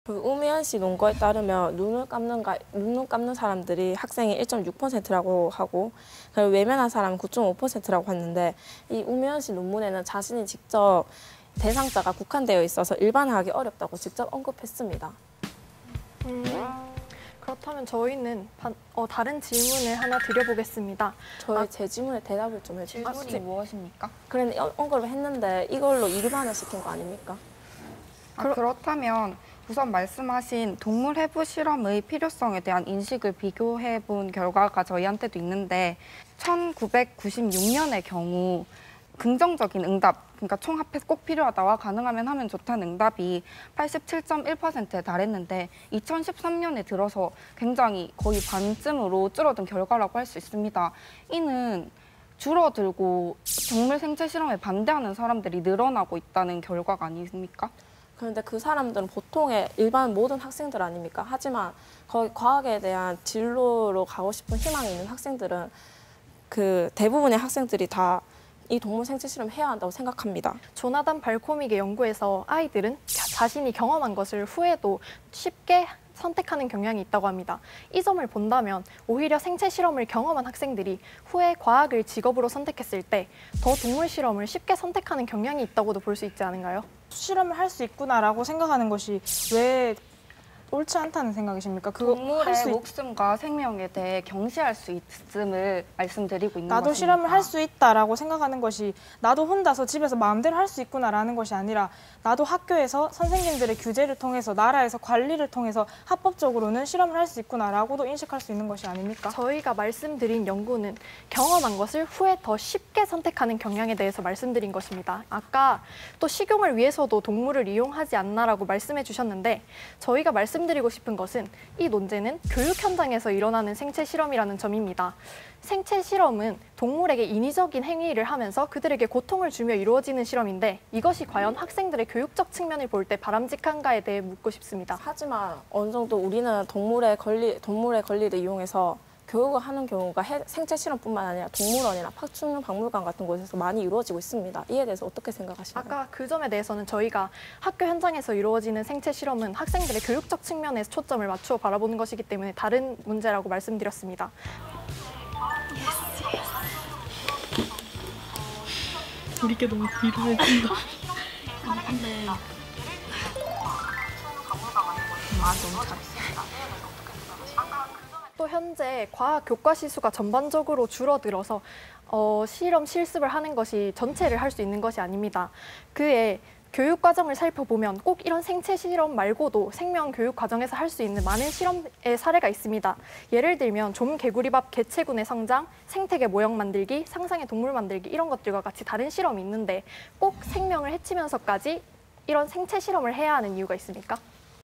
그 우미연 씨 논거에 따르면 눈을 감는 사람들이 학생이 1.6%라고 하고 그리고 외면한 사람은 9.5%라고 했는데 이 우미연 씨 논문에는 자신이 직접 대상자가 국한되어 있어서 일반화하기 어렵다고 직접 언급했습니다. 그렇다면 저희는 다른 질문을 하나 드려보겠습니다. 제 질문에 대답을 좀 해주세요. 질문이 무엇입니까? 그런데 언급을 했는데 이걸로 일반화 시킨 거 아닙니까? 그렇다면 우선 말씀하신 동물 해부 실험의 필요성에 대한 인식을 비교해 본 결과가 저희한테도 있는데 1996년의 경우 긍정적인 응답, 그러니까 총 합해서 꼭 필요하다와 가능하면 하면 좋다는 응답이 87.1%에 달했는데 2013년에 들어서 굉장히 거의 반쯤으로 줄어든 결과라고 할 수 있습니다. 이는 줄어들고 동물 생체 실험에 반대하는 사람들이 늘어나고 있다는 결과가 아닙니까? 그런데 그 사람들은 보통의 일반 모든 학생들 아닙니까? 하지만 거의 과학에 대한 진로로 가고 싶은 희망이 있는 학생들은 그 대부분의 학생들이 다 이 동물 생체 실험 해야 한다고 생각합니다. 조나단 발코믹의 연구에서 아이들은 자신이 경험한 것을 후에도 쉽게 선택하는 경향이 있다고 합니다. 이 점을 본다면 오히려 생체 실험을 경험한 학생들이 후에 과학을 직업으로 선택했을 때 더 동물 실험을 쉽게 선택하는 경향이 있다고도 볼 수 있지 않은가요? 실험을 할 수 있구나라고 생각하는 것이 왜 옳지 않다는 생각이십니까? 동물의 목숨과 생명에 대해 경시할 수 있음을 말씀드리고 있는 나도 것입니다. 실험을 할 수 있다라고 생각하는 것이 나도 혼자서 집에서 마음대로 할 수 있구나라는 것이 아니라 나도 학교에서 선생님들의 규제를 통해서 나라에서 관리를 통해서 합법적으로는 실험을 할 수 있구나라고도 인식할 수 있는 것이 아닙니까? 저희가 말씀드린 연구는 경험한 것을 후에 더 쉽게 선택하는 경향에 대해서 말씀드린 것입니다. 아까 또 식용을 위해서도 동물을 이용하지 않나라고 말씀해 주셨는데 저희가 말씀드리고 싶은 것은 이 논제는 교육 현장에서 일어나는 생체 실험이라는 점입니다. 생체 실험은 동물에게 인위적인 행위를 하면서 그들에게 고통을 주며 이루어지는 실험인데 이것이 과연 학생들의 교육적 측면을 볼 때 바람직한가에 대해 묻고 싶습니다. 하지만 어느 정도 우리는 동물의 권리를 이용해서 교육을 하는 경우가 생체 실험뿐만 아니라 동물원이나 파충류 박물관 같은 곳에서 많이 이루어지고 있습니다. 이에 대해서 어떻게 생각하시나요? 아까 그 점에 대해서는 저희가 학교 현장에서 이루어지는 생체 실험은 학생들의 교육적 측면에서 초점을 맞추어 바라보는 것이기 때문에 다른 문제라고 말씀드렸습니다. 우리께 너무 지루해진다. 근데 너무 잘했습니다. 또 현재 과학 교과 시수가 전반적으로 줄어들어서 실험 실습을 하는 것이 전체를 할 수 있는 것이 아닙니다. 그에 교육 과정을 살펴보면 꼭 이런 생체 실험 말고도 생명 교육 과정에서 할 수 있는 많은 실험의 사례가 있습니다. 예를 들면 좀개구리밥 개체군의 성장, 생태계 모형 만들기, 상상의 동물 만들기 이런 것들과 같이 다른 실험이 있는데 꼭 생명을 해치면서까지 이런 생체 실험을 해야 하는 이유가 있습니까?